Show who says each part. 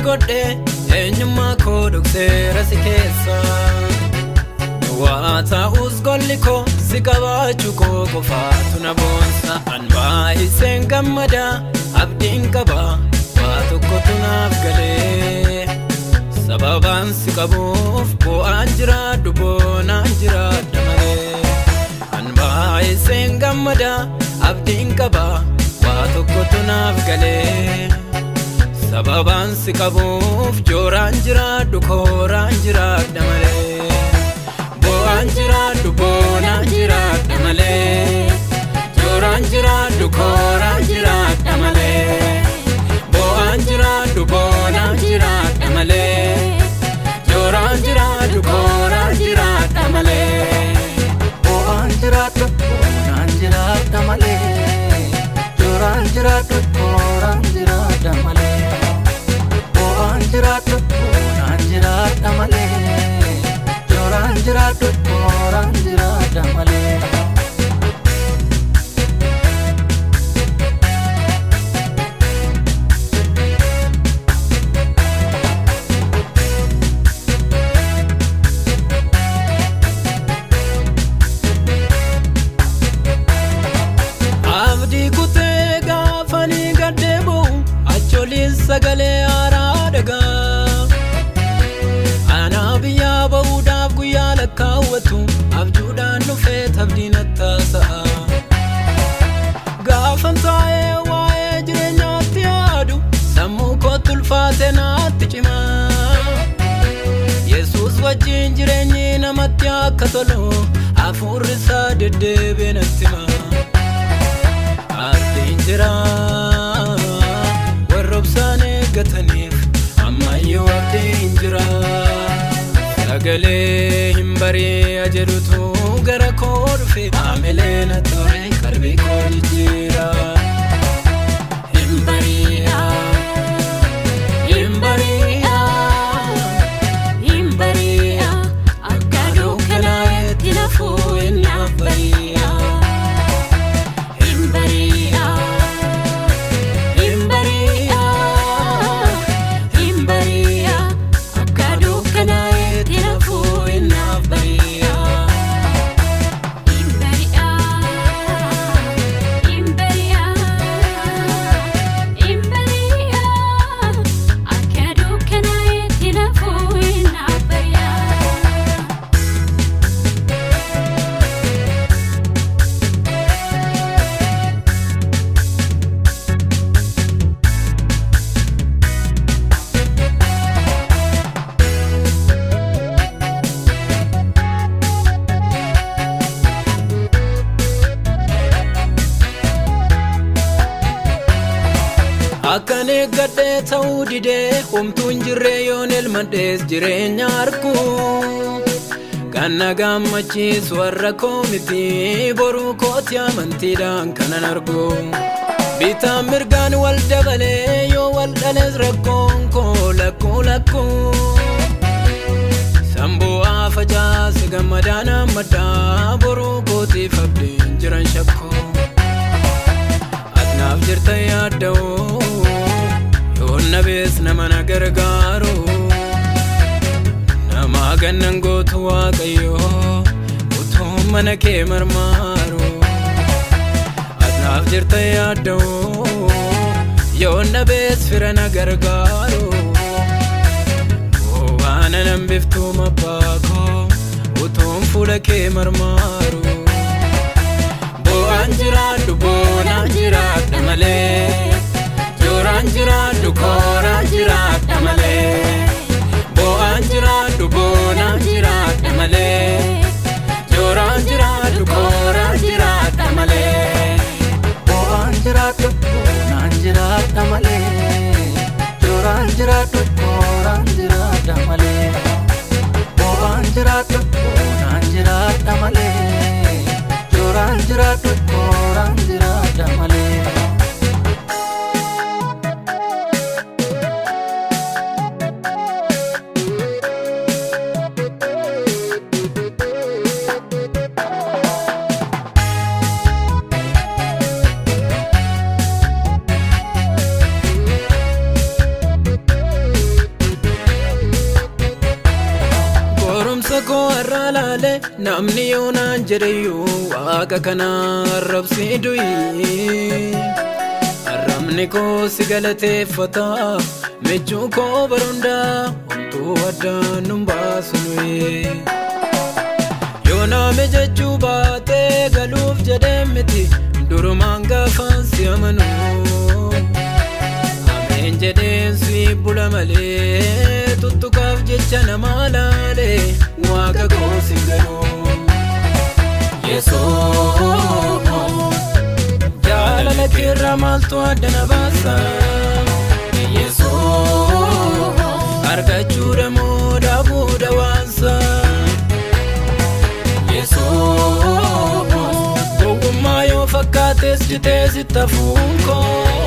Speaker 1: godhe eenyummaa koo dhokseera si keessa Waata usgolli koo si qabaachuu koo qofaatu na boonsa An baay'iseen gammada abdiin qaba waa tokkotu naaf galee Sababaan si qabuuf bu'aan jiraadhu boonaan jiraadha malee An baay'iseen gammada abdiin qaba waa tokkotu naaf galee Sababaan si qabuuf jooraan jiraadhu kooraan jiraadha malee Bu'aan jiraadhu boonaan jiraadha malee Jooraan jiraadhu kooraan jiraadha malee Bu'aan jiraadhu boonaan jiraadha malee Jooraan jiraadhu kooraan jiraadha malee Bu'aan jiraadhu boonaan jiraadha malee Jooraan jiraadhu kooraan jiraadha malee Bu'aan jiraadhu boonaan jiraadha malee Jooraan jiraadhu kooraan jiraadha malee Abdii kutee gaafanii gaddeebu acholiin sagalee haaraa dhagaa Anaa biyyaa ba'uudhaaf guyyaa lakkaawwatu abjuudhaan dhufee tabdiin attaasa'a Gaafan taa'ee waa'ee jireenyaatti yaadu sammuu kootti ulfaate naatti cima Yesuus wajjin jireenyi namatti akka tolu hafuurri isaa deddeebi'ee natti hima Abdiin jira warra obsaan eeggataniif ammayyuu abdiin jira Sagalee hin bari'a jedhutu gara koo dhufe Aamilee na ture qalbii koo jijjiira Hin bari'a Hin bari'a Hin bari'a Akka dukkanaa'etti lafuu hin naaf bari'a Hin bari'a Hin bari'a Hin bari'a Akka dukkanaa'etti Akkan eeggadhee ta'uu didee homtuun jirree yoon elmadhees jireenya argu Kan na gammachiisu warra koo miti boruu kooti amantiidhaan kanan argu Bitaan mirgaan wal dabalee yoo wal dhalees rakkoon koo lakkuu Sambu'aa facaase gammadaan ammaddaa boruu kootiif abdiin jiran shakkoo Naaf jirta yaadda'u yoon nabees nama na gargaaru Nama gannan gootu waaqayyoo utuu mana kee marmaaru Naaf jirta yaadda'u yoon nabees fira na gargaaru Waan anan biftuu mabbaa koo utuun fuula kee marmaaru Bu'aan jiraadhu boonaan jiraadha malee Jooraan jiraadhu kooraan jiraadha malee Bu'aan jiraadhu boonaan jiraadha malee Jooraan jiraadhu kooraan jiraadha malee Bu'aan jiraadhu boonaan jiraadha malee Jooraan jiraadhu kooraan jiraadha malee Bu'aan jiraadhu boonaan jiraadha malee Jooraan jiraadhu kooraan jiraadha malee ko arralale namni yoonaan jedheyyuu waaqa kana arrabsii du'i arrabni koo si galateeffata michuu koo barondaa homtuu addaan nun baasu nuyi yooname jechuu baatee galuuf jedhee miti durumaan gaafaan si amanuu ameen jedheen si bula malee tuttukaaf jecha namaa laalee waaqa koo si galuu Yesuus jaalala keerraa maaltu adda na baasa Yesuus argachuudha moo dhaabuudha waansa Yesuus gowwummaa yoo fakkaates jitee sitta fuunkoo